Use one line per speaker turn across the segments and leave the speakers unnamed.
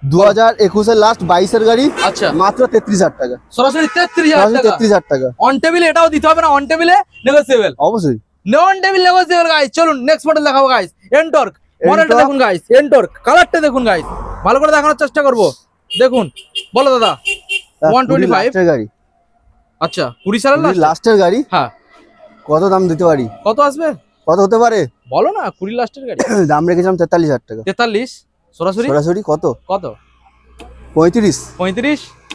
2021 এর লাস্ট 22 এর গাড়ি।
আচ্ছা,
মাত্র 33,000 টাকা,
সরাসরি 33,000 টাকা।
33,000 টাকা
অন টেবিল, এটাও দিতে হবে না? অন টেবিলে নেগোসিয়েবল,
অবশ্যই।
নন টেবিল নেগোসিয়েবল গাইস। চলুন নেক্সট মডেল দেখাবো গাইস। এনটর্ক মডেলটা দেখুন গাইস, এনটর্ক কালারটা দেখুন গাইস, ভালো করে দেখানোর চেষ্টা করব। দেখুন, বলো দাদা। 125
এর গাড়ি।
আচ্ছা, 20 সালের
লাস্টের গাড়ি।
হ্যাঁ,
কত দাম দিতে পারি?
কত আসবে?
কত হতে পারে
বলো না। 20 লাস্টের গাড়ি।
দাম রেখেছিলাম 43,000 টাকা।
43 সরাসরি?
সরাসরি কত?
কত?
35।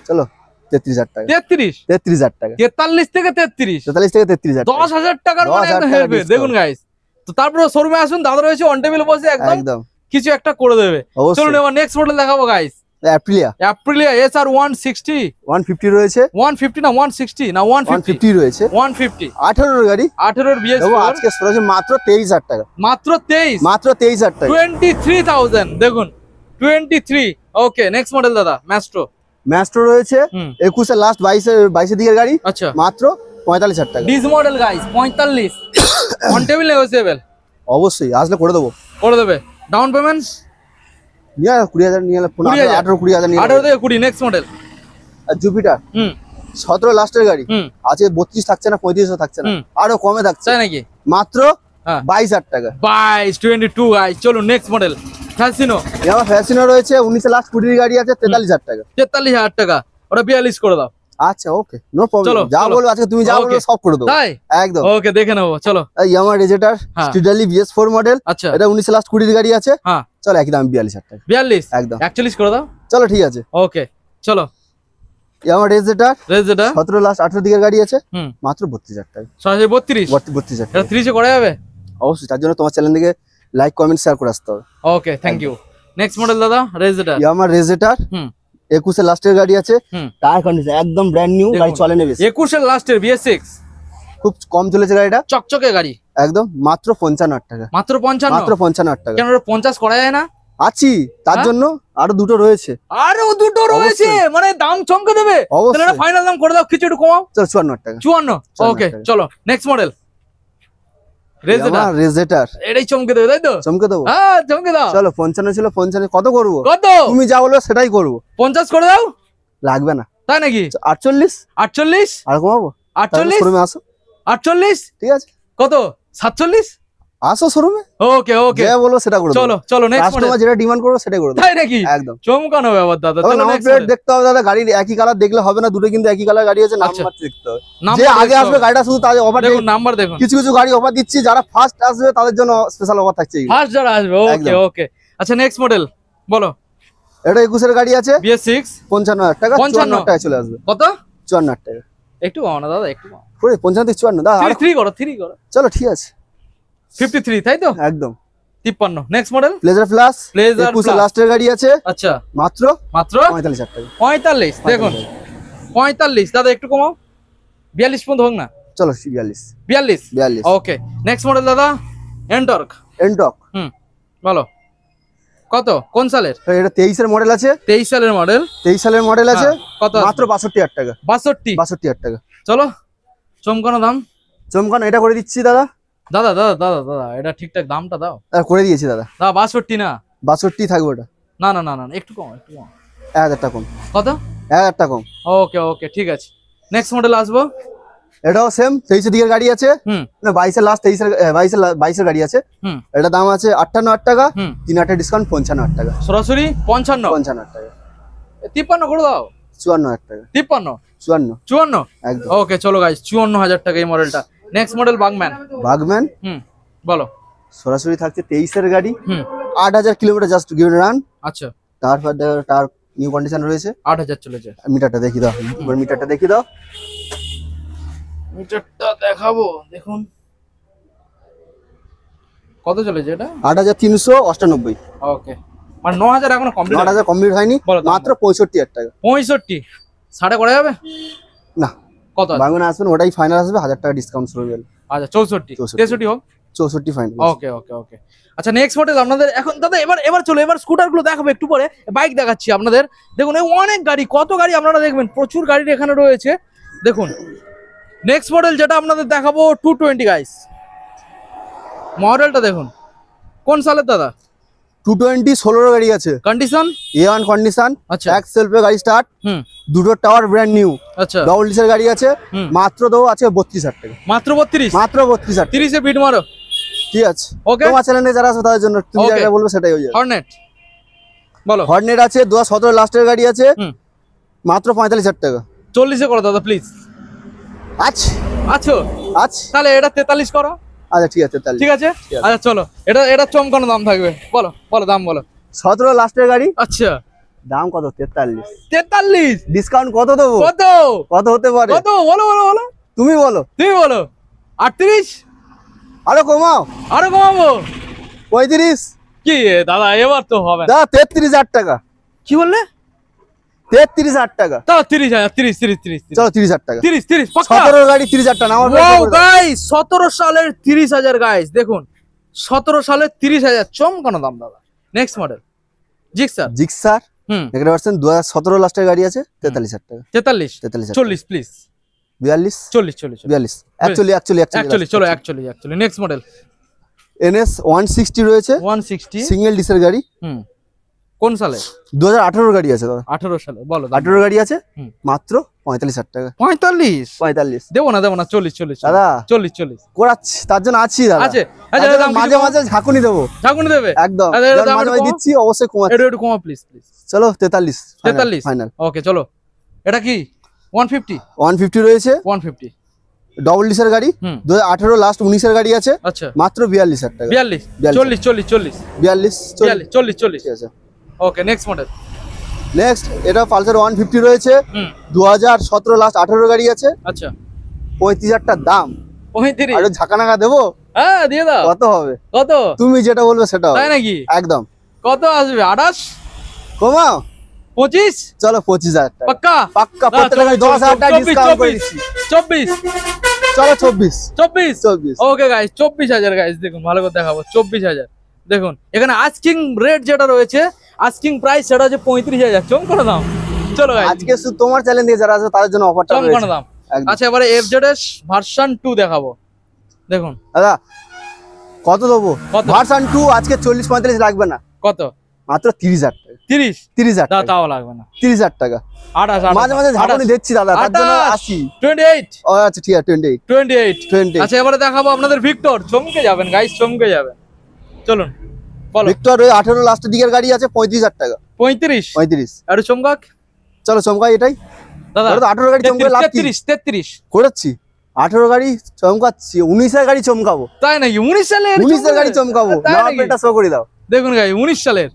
চলো 33,000 টাকা। 33,000 টাকা।
43 থেকে 33,
43 থেকে 33,000,
10,000 টাকার মানে একদম হেলবে। দেখুন গাইস, তো তারপরে শোরুমে আসুন, দাদা রয়েছে অন টেবিলে বসে, একদম কিছু একটা করে দেবে। চলুন এবার নেক্সট মডেল দেখাবো গাইস। অ্যাপ্রিলিয়া SR 160,
150 রয়েছে।
150 না 160 না
150 রয়েছে।
150
18 এর গাড়ি।
18 এর BS
দেখো আজকে সরাসরি মাত্র 23,000 টাকা।
মাত্র 23,
মাত্র 23,000 টাকা।
23,000 দেখুন, 23। ওকে, নেক্সট মডেল দাদা।
ম্যাস্ট্রো রয়েছে 21 এর লাস্ট 22 এর দিকের গাড়ি।
আচ্ছা,
মাত্র 45,000 টাকা।
These model guys, 45। On table negotiable
অবশ্যই, আসলে করে দেবো।
করে দেবে। ডাউন পেমেন্ট
নিয়ে 20,000 নিয়ে 18-20,000 নিয়ে
18 থেকে 20। নেক্সট মডেল
জুপিটার 17 লাস্টের গাড়ি। আছে 32 থাকছে না, 35 থাকছে না, আরো কমে থাকছে।
তাই নাকি?
মাত্র 22,000 টাকা।
22 গাইস। চলুন নেক্সট মডেল ফ্যাসিনো।
আমার ফ্যাসিনো রয়েছে 19 এর লাস্ট 20 গাড়ি আছে 43,000 টাকা।
43,000 টাকা। ওটা 42 করে দাও।
আচ্ছা, ওকে, নো প্রবলেম। যা বলবো আজকে তুমি, যা বলবে সব করে দেবো।
তাই?
একদম।
ওকে, দেখে নেবো। চলো,
ইয়ামাহা রেজেটার স্ট্রিডালি BS4 মডেল।
আচ্ছা,
এটা 19 এর লাস্ট 20 গাড়ি আছে।
হ্যাঁ,
চলো একই দাম 42,000 টাকা।
42
একদম
41 করে দাও।
চলো ঠিক আছে।
ওকে, চলো।
ইয়ামাহা রেজেটার 17 লাস্ট 18 দিকের গাড়ি আছে। মাত্র 32,000 টাকা।
সরাসরি 32।
32,000
এটা 30 এ করা যাবে?
অবশ্যই, তার জন্য তোমার চ্যানেল থেকে লাইক কমেন্ট শেয়ার করে আসতে হবে।
ওকে, থ্যাংক ইউ। নেক্সট মডেল দাদা, রেজেটার।
ইয়ামাহা রেজেটার 21 এর লাস্টের গাড়ি আছে। টায়ার কন্ডিশন একদম ব্র্যান্ড নিউ, গাড়ি চলে নেবে।
21 এর লাস্টের BS6,
খুব কম চলেছে গাড়িটা,
চকচকে গাড়ি।
একদম মাত্র 55,000 টাকা।
মাত্র 55?
মাত্র 55,000 টাকা।
কেন 50 করা যায় না?
আছি, তার জন্য আরো দুটো রয়েছে।
আরো দুটো রয়েছে, মানে দাম চমকে দেবে। তাহলে এটা ফাইনাল দাম করে দাও, কিছু একটু কমাও।
চলো 54,000 টাকা।
54। ওকে, চলো নেক্সট মডেল
রেজেটার।
এটাই চমকে দেবে, তাই তো?
চমকে দেবো।
হ্যাঁ, চমকে দাও।
চলো 55 ছিল, 55 কত করবো?
কত?
তুমি যা বলবে সেটাই করবো।
50 করে দাও।
লাগবে না।
তাই নাকি?
48।
48
আর কমাবো?
48
শোরুমে আসো।
48
ঠিক আছে।
কত? 47?
আসো শোরুমে।
ওকে, ওকে,
যা বলবো সেটা করে দেবো।
চলো চলো নেক্সট মডেল।
কাস্টমার যেটা ডিমান্ড করবে সেটাই করে দেবো।
তাই নাকি?
একদম
চমকানো ব্যাপার দাদা। চলো
নাম্বার
নেক্সট
প্লেট দেখতে হবে দাদা, গাড়ির একই কালার দেখলে হবে না, দুটো কিন্তু একই কালার গাড়ি আছে, নাম্বার দেখতে হবে। যে আগে আসবে গাড়িটা শুধু তাদের অফার
দেখুন, নাম্বার দেখুন।
কিছু কিছু গাড়ি অফার দিচ্ছি, যারা ফার্স্ট আসবে তাদের জন্য স্পেশাল অফার থাকছে।
ফার্স্ট যারা আসবে। ওকে, ওকে, আচ্ছা নেক্সট মডেল বলো।
এটা 21 এর গাড়ি আছে,
BS6
55,000 টাকা। 54,000 টাকা চলে আসবে।
কত?
54,000 টাকা।
একটু কম না দাদা, একটু কম।
55 থেকে 54 দাদা,
3 করো, 3 করো।
চলো ঠিক আছে।
53, তাই তো?
একদম
53। Next model
pleasure plus.
Pleasure
21 এর লাস্টের গাড়ি আছে।
আচ্ছা,
মাত্র
45,000
টাকা।
45 দেখুন, 45 দাদা, একটু কমাও। 42 পর্যন্ত হোক না।
চলো 42।
ওকে, নেক্সট মডেল দাদা, এনটর্ক। বলো কত, কোন সালের?
এটা 23 এর মডেল আছে।
23 সালের মডেল।
23 সালের মডেল আছে।
কত?
মাত্র 62,000 টাকা। 62,000 টাকা।
চলো, চমকানো দাম।
চমকানো এটা করে দিচ্ছি দাদা।
দাদা দাদা দাদা দাদা এটা ঠিকঠাক দামটা দাও।
করে দিয়েছি দাদা।
দাদা 62 না?
62 থাকবে ওটা।
না না না না, একটু কম, একটু কম।
1000 টাকা কম।
কত?
1000 টাকা কম।
ওকে, ওকে, ঠিক আছে। নেক্সট মডেল আসবো।
এটাও সেম 23 এর দিকের গাড়ি আছে। না 22 এর লাস্ট 22 এর গাড়ি আছে। এটা দাম আছে 58,000 টাকা। 3,000 ডিসকাউন্ট 55,000 টাকা।
সরাসরি 55,000
টাকা।
53 করে দাও।
54,000 টাকা।
54
একদম।
ওকে, চলো গাইস, 54,000 টাকা এই মডেলটা। Next model Burgman. বলো।
সরাসরি থাকছে 23 এর গাড়ি। 8,000 কিলোমিটার জাস্ট গিভেন রান।
আচ্ছা,
তারপর তার নিউ কন্ডিশন রয়েছে।
8,000 চলেছে।
মিটারটা দেখিয়ে দাও। মিটারটা দেখিয়ে দাও।
মিটারটা দেখাবো, দেখুন কত চলেছে এটা।
8,398।
ওকে, মানে 9,000 এখনো কমপ্লিট।
9,000 কমপ্লিট হয়নি, মাত্র 65,000 টাকা।
65 সাড়ে করা যাবে
না?
কত
বাগন আসবেন, ওটাই ফাইনাল আসবে। 1,000 টাকা ডিসকাউন্ট শুরু হবে।
আচ্ছা, 64 63 হোক।
64 ফাইনাল।
ওকে, ওকে, ওকে। আচ্ছা, নেক্সট মডেল আপনাদের এখন দাদা। এবার চলো, এবার স্কুটার গুলো দেখাবো একটু পরে। বাইক দেখাচ্ছি আপনাদের। দেখুন এই অনেক গাড়ি, কত গাড়ি আপনারা দেখবেন, প্রচুর গাড়ি এখানে রয়েছে। দেখুন নেক্সট মডেল যেটা আপনাদের দেখাবো 220 গাইস। মডেলটা দেখুন, কোন সালের দাদা?
220 16 গাড়ি আছে,
কন্ডিশন
A1 কন্ডিশন,
আচ্ছা
এক সেলফে গাড়ি স্টার্ট,
হুম
দুটো টাওয়ার ব্র্যান্ড নিউ,
আচ্ছা
ডবল ডিসের গাড়ি আছে,
হুম।
মাত্র দেবো আছে 32,000 টাকা,
মাত্র 32,
মাত্র 32,000 টাকা।
30 এ বিট মারো।
ঠিক আছে,
ওকে
তোমার চ্যানেলে যারা আছে তাদের জন্য তুমি
Okay.
যেটা বলবে সেটাই হয়ে যাবে।
হর্নেট বলো।
হর্নেট আছে 2017 লাস্টের গাড়ি আছে,
হুম।
মাত্র 45,000 টাকা।
40 এ করো দাদা প্লিজ।
আচ্ছা
আছো
আচ্ছা
তাহলে এটা 43 করো।
আচ্ছা ঠিক আছে তাহলে।
ঠিক আছে
ঠিক আছে।
আচ্ছা চলো, এটা চমকানো দাম থাকবে, বলো বলো দাম বলো।
17 লাস্টের গাড়ি,
আচ্ছা
দাম কত? 43।
43
ডিসকাউন্ট কত দেবো?
কত
কত হতে পারে
কত বলো বলো বলো,
তুমি বলো?
তুমি বলো। 38
আরো কমাও,
আরো কমাবো।
35।
কি দাদা এবার তো হবে না।
দা 33,000 টাকা,
কি বললে?
33,000 টাকা।
তাও 30,000, 30
চলো 30,000 টাকা।
30 পাক্কা।
17 গাড়ি 30,000 টাকা আমার
ওয়াও গাইস 17 সালের 30,000 গাইস, দেখুন 17 সালের 30,000 চমকানো দাম দাদা। Next model Gixxer.
জিক্সার
হুম
এখানে পাচ্ছেন 2017 লাস্টের গাড়ি আছে 43,000 টাকা।
43
43,000
40 প্লিজ।
42
40 40
42 অ্যাকচুয়ালি
চলো অ্যাকচুয়ালি নেক্সট মডেল
NS 160 রয়েছে,
160।
সিঙ্গেল ডিসের গাড়ি,
হুম কোন সালে?
2018 গাড়ি আছে দাদা,
18 সালে বলো।
18 গাড়ি আছে,
হুম।
মাত্র 45,000 টাকা।
45
45
দেবো না 40
দাদা
40
করাচ্ছি, তার জন্য আছি দাদা।
আছে
তার জন্য মাঝে মাঝে ঝাঁকুনি দেবো,
ঝাঁকুনি দেবে
একদম
আচ্ছা, এটা
যখন
দাম
মাঝে মাঝে
কমাও।
দিচ্ছি অবশ্যই কমাচ্ছি।
একটু কমা প্লিজ প্লিজ।
চলো 43
43
ফাইনাল।
ওকে চলো, এটা কি 150?
150 রয়েছে,
150
ডবল ডিসের গাড়ি,
হুম
2018 লাস্ট 19 গাড়ি আছে,
আচ্ছা
মাত্র 42,000 টাকা।
42 40 40 40
42
40 40
ঠিক আছে।
ওকে নেক্সট মডেল।
নেক্সট এটা পালসার 150 রয়েছে,
হুম
2017 লাস্ট 18 গাড়ি আছে,
আচ্ছা
35,000 টাকা দাম।
35
আরো ঝাঁকানাকা দেবো?
হ্যাঁ দিয়ে দাও।
কত হবে?
কত
তুমি যেটা বলবে সেটা হবে
তাই নাকি?
একদম।
কত আসবে? 28
কমাও,
25
চলো 25,000 টাকা
পাক্কা
পাক্কা। প্রত্যেকটা গাড়ি 10,000 টাকা ডিসকাউন্ট করে দিচ্ছি।
24
চলো 24
24 ওকে গাইস 24,000 গাইস, দেখুন ভালো করে দেখাবো 24,000। দেখুন এখানে আস্কিং রেট যেটা রয়েছে, আস্কিং প্রাইস সেটা হচ্ছে 35,000 চমকানো দাম। চলো গাইস
আজকে শুধু তোমার চ্যালেঞ্জ দিয়ে যারা আছে তাদের জন্য অফারটা
চমকানো
রয়েছে
দাম।
একদম।
আচ্ছা এবারে FZS ভার্সন 2 দেখাবো, দেখুন
দাদা কত দেবো?
কত?
ভার্সন 2 আজকে 40-45 লাগবে না,
কত?
মাত্র 30,000 টাকা।
30
30,000
দাও
টাকা,
তাও লাগবে না।
30,000 টাকা।
28
মাঝে মাঝে ঝাঁকুনি দিচ্ছি দাদা, তার জন্য
28
আসি।
28
ও আচ্ছা ঠিক আছে 28
28 আচ্ছা এবারে দেখাবো আপনাদের ভিক্টর, চমকে যাবেন গাইস চমকে যাবেন। চলুন বলো।
ভিক্টর ওই 18 লাস্টের দিকের গাড়ি আছে 35,000 টাকা।
35 আর চমকাক
চলো চমকাই এটাই
দাদা।
ওটা তো 18 গাড়ি চমকে লাভ কি?
33
করেছি 18 গাড়ি চমকাচ্ছি, 19 এর গাড়ি চমকাবো,
তাই নাকি? 19 সালের
19 এর গাড়ি চমকাবো।
তাই
নাম্বার
নাকি?
প্লেটটা শো করে দাও।
দেখুন গাই 19 সালের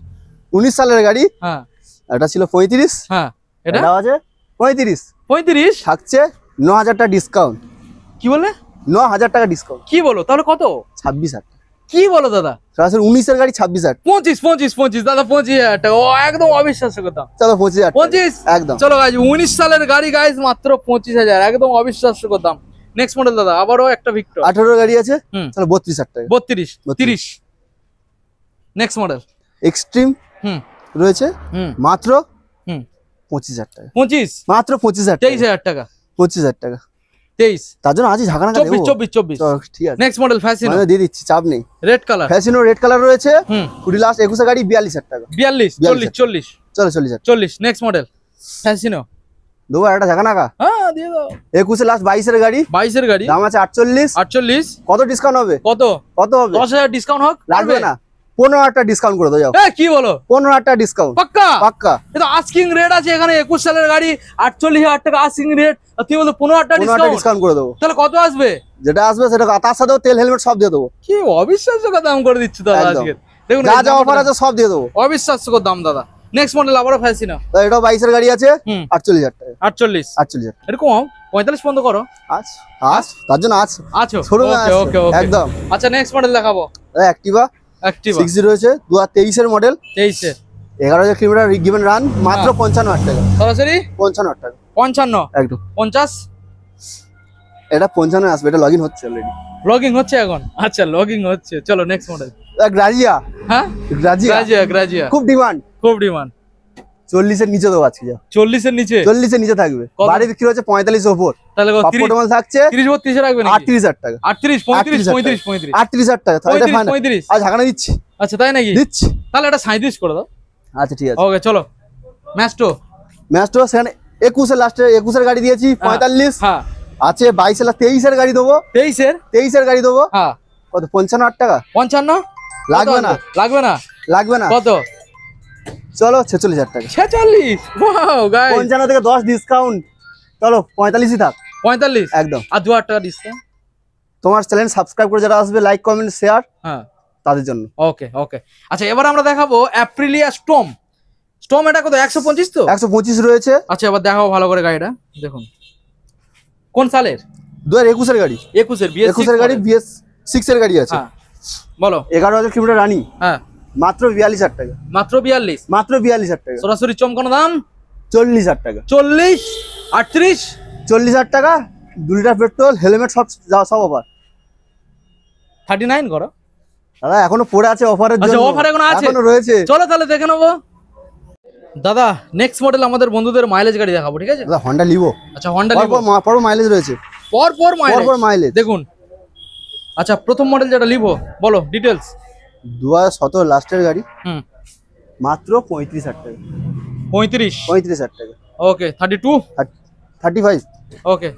19 সালের গাড়ি,
হ্যাঁ
এটা ছিল 35,
হ্যাঁ এটা
এটা আছে 35,
35
থাকছে 9,000 টাকা ডিসকাউন্ট।
কি বলে?
9,000 টাকা ডিসকাউন্ট,
কি বলো তাহলে কত?
26,000 টাকা।
কি বলো দাদা?
সরাসরি 19 এর গাড়ি 26,000।
25 দাদা 25,000 টাকা, ও একদম অবিশ্বাস্য কথা।
চলো 25,000 টাকা।
25
একদম।
চলো গাইজ 19 সালের গাড়ি গাইজ মাত্র 25,000, একদম অবিশ্বাস্য দাম। নেক্সট মডেল দাদা, আবারও একটা ভিক্টর
18 গাড়ি আছে,
হুম
চলো 32,000 টাকা।
32 30 নেক্সট মডেল
এক্সট্রিম
হুম
রয়েছে,
হুম
মাত্র
হুম
25,000 টাকা।
25
মাত্র 25,000 টাকা।
23,000 টাকা
25,000 টাকা।
23
তার জন্য আজই ঝাঁকানাকা দেবো।
24
চলো, ঠিক আছে
নেক্সট মডেল ফ্যাশন
মানে দিয়ে দিচ্ছি, চাপ নেই।
Red colour
Fascino red colour রয়েছে,
হুম
20 লাস্ট 21 গাড়ি 42,000 টাকা।
42 40
চলো 40,000
40 নেক্সট মডেল ফ্যাশিনো।
দেবো একটা ঝাঁকানাকা।
হ্যাঁ দিয়ে দাও।
21 লাস্ট 22 এর গাড়ি,
22 এর গাড়ি
দাম আছে 48।
48
কত ডিসকাউন্ট হবে?
কত?
কত হবে?
10,000 ডিসকাউন্ট হোক?
লাগবে না, 15,000 টাকা ডিসকাউন্ট করে দাও যাও।
এ কি বলো?
15,000 টাকা ডিসকাউন্ট
পাক্কা
পাক্কা।
এটা আস্কিং রেট আছে এখানে 21 সালের গাড়ি 48,000 টাকা আস্কিং রেট, আর তুমি বলছো 15,000 টাকা
15,000 টাকা
ডিসকাউন্ট,
ডিসকাউন্ট করে দেবো।
তাহলে কত আসবে?
যেটা আসবে সেটা তার সাথেও তেল হেলমেট সব দিয়ে দেবো।
কি অবিশ্বাস্য দাম করে দিচ্ছ দাদা
একদম।
আজকে। দেখুন
যা
এই
যা
দামটা
অফার আছে সব দিয়ে দেবো।
অবিশ্বাস্য দাম দাদা। নেক্সট মডেল আবারও ফ্যাশিনো,
তো এটাও 22 এর গাড়ি আছে,
হুম
48,000 টাকা।
48
48,000
এরকম 45 পর্যন্ত করো।
আজ আজ তার জন্য আজ
আছো
শোরুমে
ওকে
আছে
ওকে ওকে
একদম।
আচ্ছা নেক্সট মডেল দেখাবো,
অ্যাক্টিভা
অ্যাক্টিভা
60 রয়েছে, 2023 এর মডেল,
23 এর
11,000 কিলোমিটার গিভেন রান, মাত্র 55,000 টাকা।
সরাসরি
55,000 টাকা
55
একদম।
50
এটা 55 আসবে, এটা লগইন হচ্ছে অলরেডি।
লগইং হচ্ছে এখন? আচ্ছা লগইং হচ্ছে, চলো নেক্সট মডেল।
গ্রাজিয়া,
হ্যাঁ
গ্রাজিয়া
গ্রাজিয়া
খুব ডিমান্ড,
খুব ডিমান্ড।
40 এর নিচে দেবো আজকে, যা
40 এর নিচে
40 এর নিচে থাকবে।
কত?
বাড়ি বিক্রি হচ্ছে 45 ওপর,
তাহলে
পাপড় থাকছে
30 32 এ রাখবে নাকি?
38,000 টাকা।
38 35 35
38,000 টাকা, তাহলে এটা
35
ফাইনাল।
35
আজ ঝাঁকানা দিচ্ছি,
আচ্ছা তাই নাকি?
দিচ্ছি।
তাহলে এটা 37 করে দাও।
আচ্ছা ঠিক আছে।
ওকে চলো ম্যাস্টো।
ম্যাস্টো সেখানে 21 লাস্টে 21 গাড়ি দিয়েছি 45।
হ্যাঁ
আছে 22 23 গাড়ি দেবো। 23 গাড়ি দেবো।
হ্যাঁ
কত 55 টাকা?
55
লাগবে না লাগবে না।
কত?
চলো 46,000 টাকা।
46 ওয়াও গাইস
55 থেকে 10 ডিসকাউন্ট, চলো 45ই থাক।
45
একদম।
আর 2000 টাকা ডিসকাউন্ট।
তোমার চ্যানেল সাবস্ক্রাইব করে যারা আসবে, লাইক কমেন্ট শেয়ার,
হ্যাঁ
তাদের জন্য।
ওকে ওকে। আচ্ছা এবার আমরা দেখাবো অ্যাপ্রিলিয়া স্টর্ম। এটা কত? 125 তো?
125 রয়েছে।
আচ্ছা এবার দেখাবো ভালো করে গাড়িটা। দেখুন কোন সালের?
2021 এর গাড়ি।
21 এর BS6
21 এর গাড়ি, BS6 এর গাড়ি আছে।
হ্যাঁ বলো।
11,000 কিলোমিটার রানিং।
হ্যাঁ
মাত্র 42,000 টাকা।
মাত্র 42?
মাত্র 42,000 টাকা।
সরাসরি চমকানো দাম
40,000 টাকা।
40 38
40,000 টাকা, 2 লিটার পেট্রোল, হেলমেট সব সব অফার।
39 করো
দাদা এখনো পড়ে আছে অফারের জন্য।
আচ্ছা অফার এখনো আছে?
এখনো রয়েছে।
চলো তাহলে দেখে নেবো। দাদা নেক্সট মডেল আমাদের বন্ধুদের মাইলেজ গাড়ি দেখাবো, ঠিক আছে?
দাদা হন্ডা লিভো।
আচ্ছা হন্ডা লিভো
পর মাইলেজ রয়েছে।
পর
মাইলেজ
দেখুন। আচ্ছা প্রথম মডেল যেটা লিভো, বলো ডিটেলস।
2017 লাস্টের গাড়ি।
হুম
মাত্র 35,000 টাকা।
35,000
টাকা।
ওকে 32
35।
Okay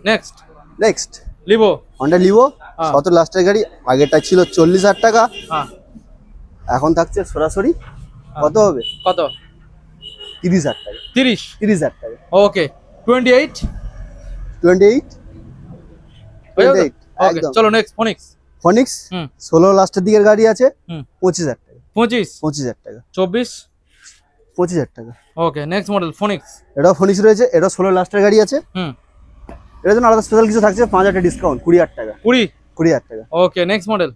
next
Livo
Honda Livo.
হ্যাঁ।
17 লাস্টের গাড়ি, আগেরটা ছিল 40,000 টাকা,
হ্যাঁ
এখন থাকছে সরাসরি কত হবে?
কত?
30,000 টাকা। 30,000 টাকা।
ওকে 28
28
ওকে
একদম।
চলো নেক্সট
ফনিক্স।
হুম
16 লাস্টের দিকের গাড়ি আছে।
হুম
25,000 টাকা।
25
টাকা।
24
টাকা।
Okay next model ফনিক্স।
এটাও ফনিক্স রয়েছে, এটা 16 লাস্টের গাড়ি আছে।
হুম
এটার জন্য আলাদা স্পেশাল কিছু থাকছে, 5,000 টাকা ডিসকাউন্ট, 20,000 টাকা। 20,000 টাকা।
Okay next model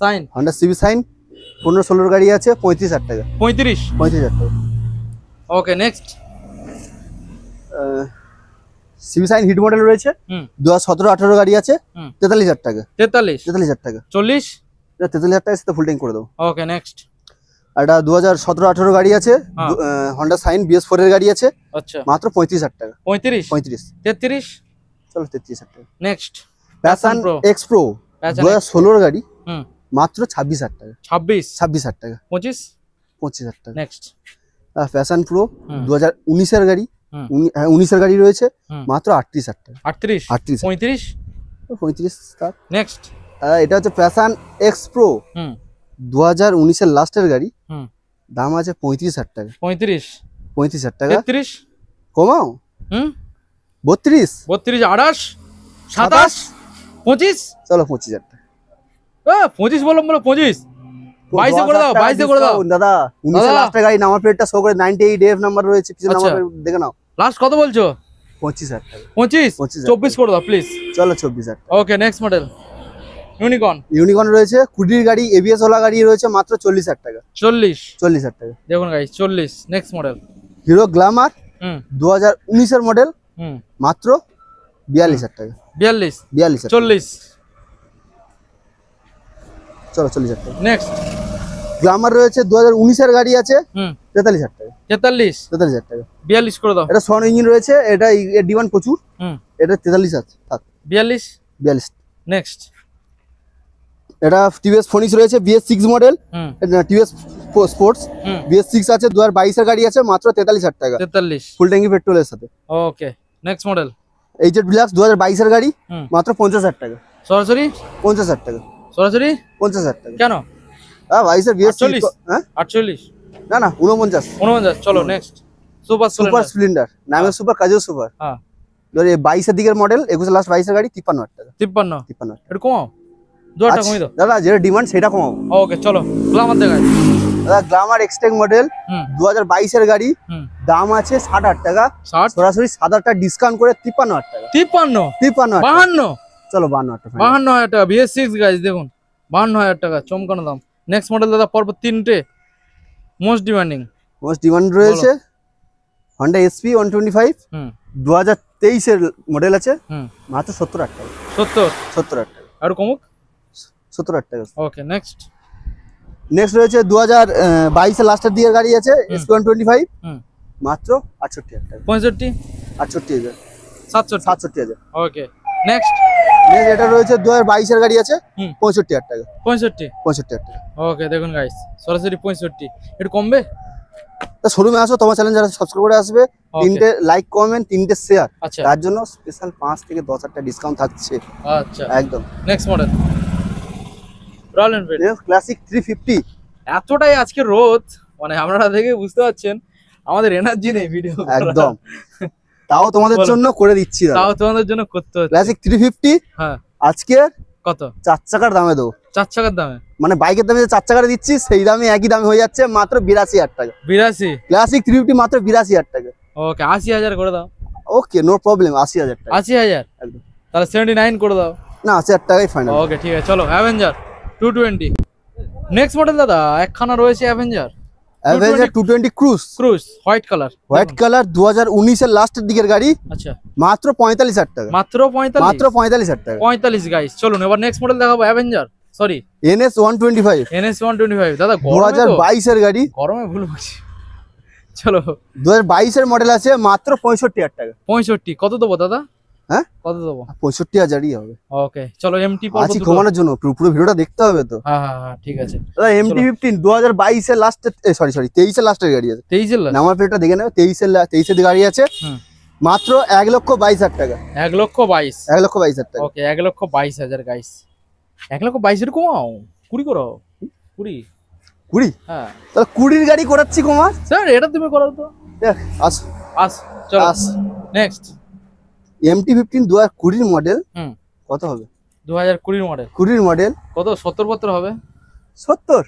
Shine.
Honda CB Shine 15-16 গাড়ি আছে, 35,000 টাকা। 35,000 টাকা।
Okay next
CB Shine hit model রয়েছে। 2017-18 গাড়ি আছে, 43,000 টাকা। 43,000 টাকা।
40
43,000 টাকা সাথে ফুল ট্যাঙ্ক করে দেবো।
ওকে নেক্সট
এটা 2017-18 গাড়ি আছে, হন্ডা সাইন BS4 এর গাড়ি আছে।
আচ্ছা
মাত্র 35,000 টাকা।
35
33 চলো 33,000 টাকা।
নেক্সট
প্যাশন এক্স প্রো 2016 গাড়ি, মাত্র 26,000 টাকা। 26,000 টাকা। 25,000 টাকা।
নেক্সট
প্যাশন প্রো 2019 এর গাড়ি, 19 এর গাড়ি রয়েছে, মাত্র 38,000 টাকা।
38
35 তার।
নেক্সট
এটা হচ্ছে প্যাশন এক্স প্রো 2019 এর লাস্টের গাড়ি, দাম আছে 35,000 টাকা। 35,000 টাকা।
33
কমাও। 32
28 27 25
চলো 25,000 টাকা।
25 বলো 25 22 করে দাও 22 করে দাও
দাদা। 19 এর লাস্টের গাড়ি, নাম্বার প্লেটটা শো করে 98 নাম্বার রয়েছে, পিছনে নাম্বার দেখে নাও।
লাস্ট কত বলছো?
25,000 টাকা।
25 24 করে দাও প্লিজ।
চলো 24,000 টাকা।
ওকে নেক্সট মডেল
ইউনিকর্ন রয়েছে, কুডির গাড়ি, ABS ওলা গাড়ি রয়েছে, মাত্র 40,000 টাকা। 40,000 টাকা।
দেখুন guys 40। Next model
hero Glamour 2019 এর মডেল, মাত্র 42,000 টাকা। 42,000
40
চলো 40,000 টাকা।
নেক্সট
গ্ল্যামার রয়েছে 2019 এর গাড়ি আছে, 43,000 টাকা। 43,000 টাকা।
42 করে দাও।
এটা সন ইঞ্জিন রয়েছে, এটা ডিমান্ড প্রচুর, এটা 43 আছে থাক। 42।
নেক্সট
এটা টিভিএস ফোনিক্স রয়েছে, BS6 model, TVS sports BS6 আছে, 2022 এর গাড়ি আছে, মাত্র 43,000 টাকা।
43
ফুল ট্যাঙ্কি পেট্রোলের সাথে।
ওকে নেক্সট মডেল
এইচএড ডিলাক্স 2022 এর গাড়ি, মাত্র 50,000 টাকা।
সরাসরি
50,000 টাকা। 50,000 টাকা।
কেন?
22 এর BS6 হ্যাঁ
48
না 49।
চলো নেক্সট
সুপার স্প্লেন্ডার, নামে সুপার কাজেও সুপার।
হ্যাঁ
22 এর দিকের মডেল, 21 লাস্ট 22 এর গাড়ি, 53,000 টাকা।
53 একটু কমাও, 2 টাকা কমিয়ে দাও
দাদা, যেটা ডিমান্ড সেটা কমাও।
ওকে চলো গ্ল্যামার দেখাই।
দাদা গ্ল্যামার এক্সটেক মডেল 2022 এর গাড়ি, দাম আছে 60,000 টাকা। সরাসরি 7,000 টাকা ডিসকাউন্ট করে 53,000 টাকা। 52 চলো 52,000 টাকা।
52,000 টাকা BS6 গাইস, দেখুন 52,000 টাকা চমকানো দাম। নেক্সট মডেল দাদা পরপর 3টে মোস্ট ডিমান্ড
রয়েছে। Honda SP 125 2023 এর মডেল আছে, মাত্র 70,000 টাকা। 70,000 টাকা।
আর কমুক
70,000 টাকা।
ওকে নেক্সট
রয়েছে 2022 এর লাস্টের দিকের গাড়ি আছে, SP 125, মাত্র 68,000 টাকা।
65
68,000
67
67,000।
ওকে নেক্সট
এটা রয়েছে 2022 এর গাড়ি আছে 65,000 টাকা।
65,000
টাকা।
ওকে দেখুন গাইস, সরাসরি 65, একটু কমবে?
তা শোরুমে আসো, তোমার চ্যানেল যারা সাবস্ক্রাইব করে আসবে, 3টে লাইক কমেন্ট 3টে শেয়ার,
আচ্ছা
তার জন্য স্পেশাল 5 থেকে 10,000 টাকা ডিসকাউন্ট থাকছে।
আচ্ছা
একদম।
Next model royal Enfield
classic 350।
এতটাই আজকে রোদ, মানে আপনারা দেখে বুঝতে পারছেন আমাদের এনার্জি নেই ভিডিও
একদম, তাও তোমাদের জন্য করে দিচ্ছি দাদা,
তাও তোমাদের জন্য করতে হচ্ছে।
ক্লাসিক 350
হ্যাঁ
আজকে
কত?
4 চাকার দামে দেবো।
4 চাকার দামে?
মানে বাইকের দামে যে 4 চাকাটা দিচ্ছি সেই দামে একই দামে হয়ে যাচ্ছে মাত্র 82,000 টাকা।
82?
ক্লাসিক 350 মাত্র 82,000 টাকা।
ওকে 80,000 করে দাও।
ওকে নো প্রবলেম, 80,000 টাকা।
80,000
একদম।
তাহলে 79 করে দাও।
না 80,000 টাকাই ফাইনাল।
ওকে ঠিক আছে, চলো অ্যাভেঞ্জার 220। নেক্সট মডেল দাদা একখানা রয়েছে অ্যাভেঞ্জার
220 ক্রুজ
হোয়াইট কালার।
2019 এর লাস্টের দিকের গাড়ি।
আচ্ছা
মাত্র 45,000 টাকা।
মাত্র 45?
মাত্র 45,000 টাকা।
45 গাইস। চলুন এবার নেক্সট মডেল দেখাবো অ্যাভেঞ্জার, সরি
NS 125।
NS 125 দাদা
2022 এর গাড়ি,
গরমে ভুল বলছি। চলো
2022 এর মডেল আছে মাত্র 65,000 টাকা।
65 কত দেবো দাদা?
হ্যাঁ
কত দেবো?
65,000ই হবে।
ওকে চলো এমটি
আছি ঘুমানোর জন্য, পুরো ভিডিওটা দেখতে হবে তো।
হ্যাঁ হ্যাঁ হ্যাঁ ঠিক আছে।
দাদা MT 15 2022 এর লাস্টের, সরি 23 এর লাস্টের গাড়ি আছে।
23 এর লাস্ট?
নাম্বার প্লেটটা দেখে নেবে। 23 এর গাড়ি আছে মাত্র 1,22,000 টাকা।
1,22,000?
1,22,000 টাকা।
ওকে 1,22,000 গাইস। 1,22,000 কমাও, 20 করো। 20? হ্যাঁ
তাহলে 20 গাড়ি করাচ্ছি কমা
স্যার, এটা তুমি করো তো।
দেখ আস
আস চলো নেক্সট
MT 15 2020 মডেল। কত হবে?
2020 মডেল।
20 মডেল
কত? 70 হবে?
70?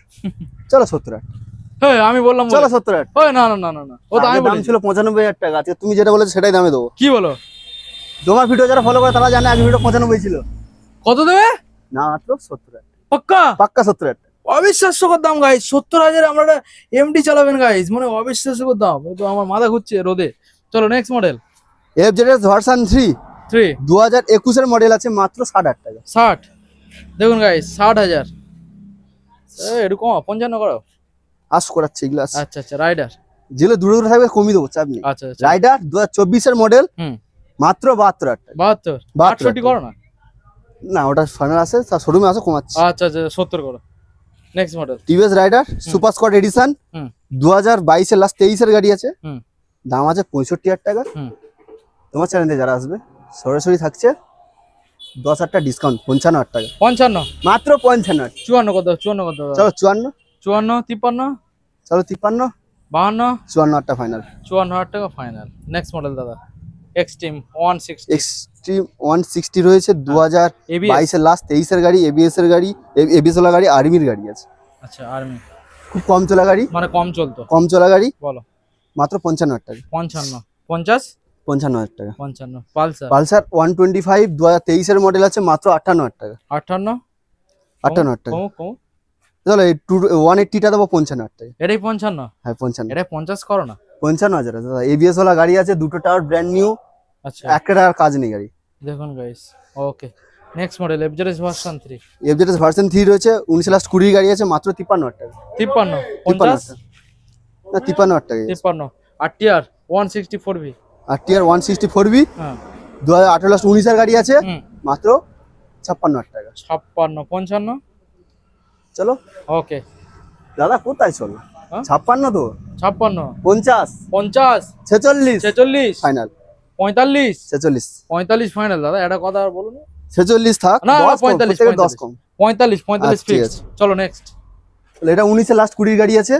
চলো 70,000।
হ্যাঁ আমি বললাম
চলো 70,000।
ওই না না না না না, ও তো আমি
দাম ছিল 95,000 টাকা। আজকে তুমি যেটা বলেছো সেটাই দামে দেবো।
কি বলো?
তোমার ভিডিও যারা ফলো করে তারা জানে আগে ভিডিও 95 ছিল।
কত দেবে?
না মাত্র 70,000।
পাক্কা?
পাক্কা 70,000।
অবিশ্বাস্যকর দাম গাইস। 70,000 আমরা এমডি চালাবেন গাইস, মানে অবিশ্বাস্যকর দাম। তো আমার মাথা ঘুরছে রোদে। চলো নেক্সট মডেল
FZS ভার্সন 3 2021 এর মডেল আছে মাত্র 60,000 টাকা।
60? দেখুন গাইস 60,000। এরকম 55 করো।
আস করাচ্ছে এগুলো।
আচ্ছা আচ্ছা রাইডার
যেগুলো দূরে দূরে থাকবে কমিয়ে দেবো, চাপ নেই।
আচ্ছা আচ্ছা
রাইডার 2024 এর মডেল মাত্র 72,000 টাকা।
72? 68 করো না।
না ওটা ফাইনাল আছে, শোরুমে আসো কমাচ্ছি।
আচ্ছা আচ্ছা 70 করো। Next model
TVS Raider super squad edition 2022 এর লাস্ট 23 এর গাড়ি আছে। দাম আছে 65,000 টাকা। তোমার চ্যানেলে যারা আসবে সরাসরি থাকছে 10,000 টাকা ডিসকাউন্ট, 55,000 টাকা।
55?
মাত্র 55,000।
54 কত? 54 কত?
চলো 54।
54? 53?
চলো 53।
52?
54,000 টাকা ফাইনাল।
54,000 টাকা ফাইনাল। নেক্সট মডেল দাদা এক্সট্রিম 160।
এক্সট্রিম 160 রয়েছে 2022 এর লাস্ট 23 এর গাড়ি, ABS এর গাড়ি, ABS ওলা গাড়ি, আর্মির গাড়ি আছে।
আচ্ছা আর্মি,
খুব কম চলা গাড়ি,
মানে কম চলতো,
কম চলা গাড়ি।
বলো।
মাত্র 55,000 টাকা।
55? 50?
55,000 টাকা।
55 পালসার।
পালসার 125 2023 এর মডেল আছে মাত্র 58,000 টাকা।
58?
58,000 টাকা।
কম।
চলো এই 180 টা দেবো 55,000 টাকা।
এটাই 55?
হ্যাঁ 55।
এটা 50 করো না।
55,000 দাদা। ABS ওলা গাড়ি আছে, দুটো টায়ার ব্র্যান্ড নিউ। আচ্ছা একটা টায়ার কাজ নেই গাড়ি।
দেখুন গাইস। ওকে next model FZS version 3।
FZS version 3 রয়েছে 19 লাস্ট 20 গাড়ি আছে মাত্র 53,000 টাকা।
53? 50?
না 53,000 টাকা।
53। আর টিআর 164V?
আর টিআর 164V
হ্যাঁ
2018 লাস্ট 19 এর গাড়ি আছে মাত্র 56,000 টাকা।
56? 55?
চলো
ওকে
দাদা কোথায় চলো? 56 তো
56?
50
50?
46
46
ফাইনাল।
45?
46
45 ফাইনাল দাদা। এটা কথা আর বলুন।
46 থাক,
না
45 থেকে 10 কম।
45 ফিক্স। চলো নেক্সট।
এটা 19 এর লাস্ট 20 গাড়ি আছে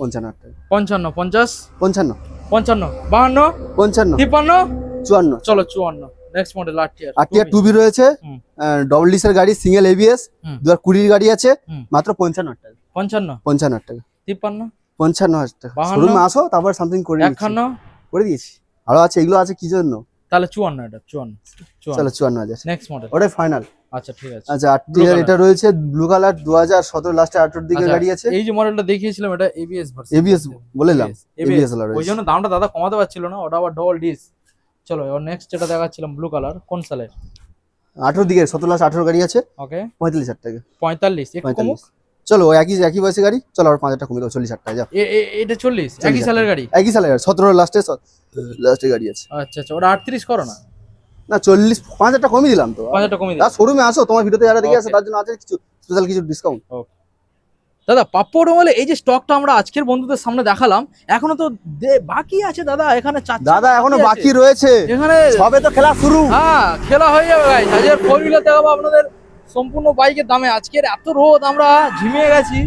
55,000 টাকা।
55? 50?
55
55? 52?
55
53?
54
চলো 54। নেক্সট মডেল আরটিআর
2B রয়েছে, ডবল ডিস এর গাড়ি, সিঙ্গেল ABS 2020 গাড়ি আছে মাত্র 55,000 টাকা।
55?
55,000 টাকা।
53?
55,000 টাকা। শোরুমে আসো তারপর সামথিং করে দিচ্ছি।
51?
করে দিয়েছি। আরো আছে, এগুলো আছে কি জন্য?
তাহলে 54 এটা 54।
চলো 54,000।
নেক্সট মডেল
ওটাই ফাইনাল।
আচ্ছা ঠিক আছে।
আচ্ছা আরটিআর এটা রয়েছে ব্লু কালার 2017 লাস্টে 18 দিকে গাড়ি আছে।
এই যে মডেলটা দেখিয়েছিলাম এটা ABS ভার্সন।
ABS বলেলাম, ABS হলো
ওই জন্য দামটা দাদা কমাতে পারছিল না, ওটা আবার ডবল ডিস। চলো এবার নেক্সট যেটা দেখাচ্ছিলাম ব্লু কালার, কোন সালের?
18 দিকে 17 লাস্ট 18 গাড়ি আছে।
ওকে
45,000 টাকা।
45? একটু কমুক।
চলো একই বয়সে গাড়ি, চলো আর 5,000 টাকা কমিয়ে দাও, 40,000 টাকা যাও।
এটা 40? একই সালের গাড়ি?
একই সালের 17 লাস্টে গাড়ি আছে।
আচ্ছা আচ্ছা ওটা 38 করো না।
না 40 5,000 টাকা কমই দিলাম তো।
5,000 টাকা কমই
তার শোরুমে আসো, তোমার ভিডিওতে যারা দেখে আসে
Okay.
তার জন্য আছে কিছু স্পেশাল কিছু ডিসকাউন্ট।
দাদা পাপ্পু অটোমোবাইলে এই যে স্টকটা আমরা আজকের বন্ধুদের সামনে দেখালাম, এখনো তো বাকি আছে দাদা, এখানে
দাদা এখনো বাকি রয়েছে,
এখানে
সবে তো খেলা শুরু।
হ্যাঁ খেলা হয়ে যাবে গাইস। আজকের 4 হুইলার দেখাবো আপনাদের সম্পূর্ণ বাইকের দামে। আজকের এত রোদ, আমরা ঝিমিয়ে গেছি,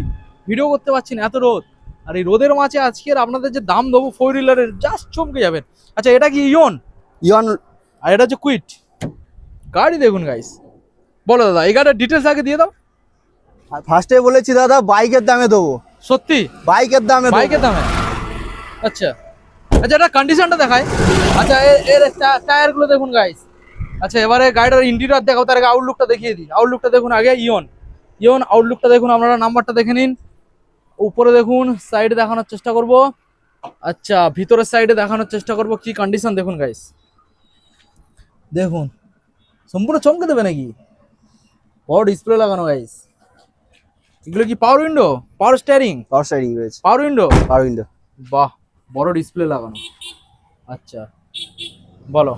ভিডিও করতে পারছি না, এত রোদ। আর এই রোদের মাঝে আজকের আপনাদের যে দাম দেবো 4 হুইলারের, জাস্ট চমকে যাবেন। আচ্ছা এটা কি ইয়ন,
ইয়ন
আর এটা হচ্ছে কুইট গাড়ি। দেখুন গাইস, বলো দাদা এই গাড়ির ডিটেলস আগে দিয়ে দাও।
ফার্স্টে বলেছি দাদা বাইকের দামে দেবো,
সত্যি
বাইকের দামে দেবো।
বাইকের দামে? আচ্ছা আচ্ছা, এটা কন্ডিশনটা দেখায়। আচ্ছা এর টায়ার গুলো দেখুন গাইস। আচ্ছা এবারে গাড়িটার ইন্টেরিয়র দেখাও, তার আগে আউটলুকটা দেখিয়ে দিই। আউটলুকটা দেখুন আগে, ইয়ন আউটলুকটা দেখুন, আপনারা নাম্বারটা দেখে নিন। উপরে দেখুন, সাইডে দেখানোর চেষ্টা করব। আচ্ছা ভিতরের সাইডে দেখানোর চেষ্টা করব, কি কন্ডিশন দেখুন গাইস। দেখুন সম্পূর্ণ চমকে দেবে নাকি, বড় ডিসপ্লে লাগানো গাইস। এগুলো কি পাওয়ার window, power steering?
Power steering রয়েছে,
পাওয়ার উইন্ডো,
পাওয়ার উইন্ডো।
বাহ, বড় ডিসপ্লে লাগানো। আচ্ছা বলো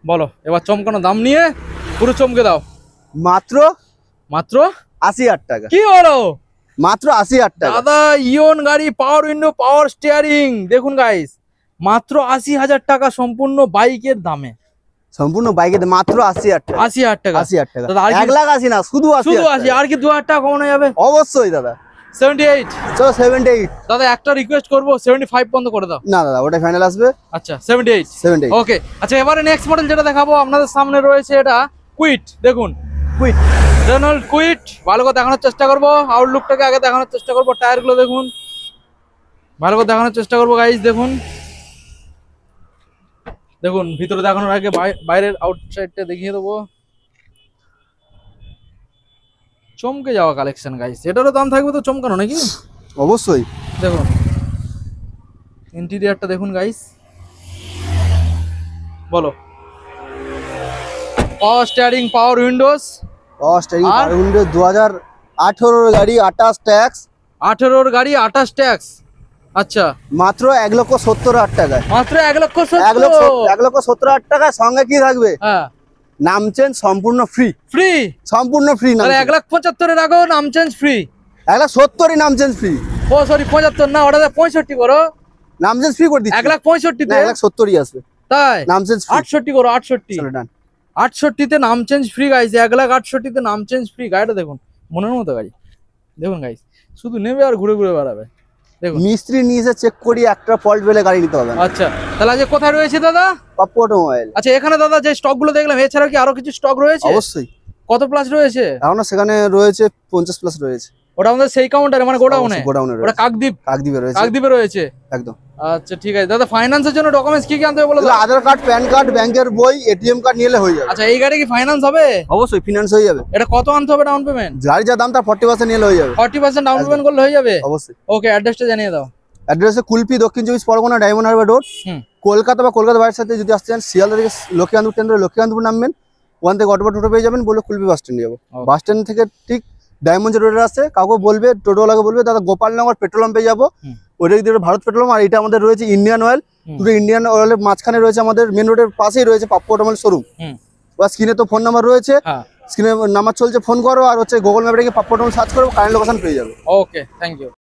বলো এবার চমকানো দাম নিয়ে পুরো চমকে দাও।
মাত্র
মাত্র
80,000 টাকা,
কি বলো?
মাত্র 80,000 টাকা।
দাদা ইয়ন গাড়ি, পাওয়ার উইন্ডো, পাওয়ার স্টিয়ারিং, দেখুন গাইস মাত্র 80,000 টাকা সম্পূর্ণ বাইকের দামে।
সম্পূর্ণ বাইকের মাত্র 80,000 টাকা।
80,000 টাকা,
80,000 টাকা,
দাদা আর
1 লাখ 80 না, শুধু 80,000
শুধু 80। আর কি 2,000 টাকা কমানো যাবে?
অবশ্যই দাদা।
78।
চলো 78।
দাদা একটা রিকোয়েস্ট করবো, 75 পর্যন্ত করে দাও।
না দাদা ওটা ফাইনাল আসবে
আচ্ছা 78।
78।
ওকে আচ্ছা, এবারে নেক্সট মডেল যেটা দেখাবো আপনাদের সামনে রয়েছে, এটা কুইট। দেখুন
কুইট,
রেনল্ড কুইট, ভালো করে দেখানোর চেষ্টা করবো। আউটলুকটাকে আগে দেখানোর চেষ্টা করবো, টায়ারগুলো দেখুন, ভালো করে দেখানোর চেষ্টা করবো গাইস। দেখুন দেখুন ভিতরে দেখানোর আগে বাইরের আউটসাইডটা দেখিয়ে দেবো। চমকে যাওয়া কালেকশন গাইস, এটারও দাম থাকবে তো চমকানো নাকি?
অবশ্যই।
দেখুন ইন্টেরিয়রটা দেখুন গাইস, বলো। পাওয়ার স্টিয়ারিং, পাওয়ার উইন্ডোজ,
পাওয়ার স্টিয়ারিং,
আর?
পাওয়ার উইন্ডো, 2018 গাড়ি, 28 ট্যাক্স।
18 গাড়ি, 28 ট্যাক্স। আচ্ছা
মাত্র 1,70,000 টাকায়,
মাত্র 1,70,000।
1,70,000 টাকায়। সঙ্গে কি থাকবে?
হ্যাঁ
নাম চেঞ্জ সম্পূর্ণ ফ্রি,
ফ্রি।
সম্পূর্ণ ফ্রি। নাম
তাহলে 1,75,000 আগেও নাম চেঞ্জ ফ্রি।
1,70,000 নাম চেঞ্জ ফ্রি।
ও সরি 75 না, ওটা 65 করো।
নাম চেঞ্জ ফ্রি করে দিচ্ছি।
1,65,000
না, 1,70,000 আসবে।
তাই
নাম চেঞ্জ ফ্রি।
68 করো, 68।
চলো ডান।
68 তে নাম চেঞ্জ ফ্রি গাইস, 1,68,000 তে নাম চেঞ্জ ফ্রি। গাড়িটা দেখুন, মনের মতো গাড়ি। দেখুন গাইস, শুধু নেবে আর ঘুরে ঘুরে বেড়াবে। দেখুন
মিস্ত্রি নিয়ে এসে চেক করি, একটা ফল্ট পেলে গাড়ি নিতে হবে না।
আচ্ছা তাহলে আজ কোথায় রয়েছে দাদা?
পাপ্পু অটোমোবাইল।
আচ্ছা এখানে দাদা যে স্টক গুলো দেখলাম, এছাড়াও কি আরো কিছু স্টক রয়েছে?
অবশ্যই।
কত প্লাস রয়েছে?
এখনো সেখানে রয়েছে 50 প্লাস রয়েছে।
ওটা আমাদের সেই কাউন্টারে, মানে গোডাউনে?
গোডাউনে
ওটা
রয়েছে,
কাকদ্বীপ,
কাকদ্বীপে রয়েছে।
কাকদ্বীপে রয়েছে
একদম।
আচ্ছা ঠিক আছে দাদা, ফাইন্যান্সের জন্য ডকুমেন্টস কি কি আনতে হবে বলো তো?
আধার কার্ড, প্যান কার্ড, ব্যাংকের বই, এটিএম কার্ড নিলে হয়ে যাবে।
আচ্ছা এই গাড়ি কি ফাইন্যান্স হবে?
অবশ্যই ফিনান্স হয়ে যাবে।
এটা কত আনতে হবে ডাউন পেমেন্ট?
গাড়ি যা দাম তার 40% নিলে হয়ে যাবে।
40% ডাউন পেমেন্ট করলে হয়ে যাবে?
অবশ্যই।
ওকে অ্যাড্রেসটা জানিয়ে দাও।
অ্যাড্রেসে কুলপি, দক্ষিণ 24 পরগনা, ডায়মন্ড হারবার রোড,
হুম।
কলকাতা বা কলকাতা বাইরের সাথে যদি আসতে চান, শিয়ালদা থেকে লক্ষ্মীকান্তপুর ট্রেন ধরে লক্ষ্মীকান্তপুর নামবেন, ওখান থেকে অটো বা টোটো পেয়ে যাবেন, বলে কুলপি বাস স্ট্যান্ড যাবো।
Okay.
বাস স্ট্যান্ড থেকে ঠিক ডায়মন্ড রোডে আসছে, কাউকে বলবে, টোটোওয়ালাকে বলবে দাদা গোপালনগর পেট্রোল পাম্পে যাবো,
হুম।
ওইটা দিয়ে ভারত পেট্রোল পাম্প। আর এটা আমাদের রয়েছে ইন্ডিয়ান অয়েল,
হুম।
দুটো ইন্ডিয়ান অয়েলের মাঝখানে রয়েছে, আমাদের মেন রোডের পাশেই রয়েছে পাপ্পু অটোমোবাইল শোরুম।
হুম।
বা স্ক্রিনে তো ফোন নাম্বার রয়েছে,
হ্যাঁ
স্ক্রিনে নাম্বার চলছে, ফোন করো। আর হচ্ছে গুগল ম্যাপে গিয়ে পাপ্পু অটোমোবাইল সার্চ করো, কারেন্ট লোকেশন পেয়ে যাবে।
Okay thank you.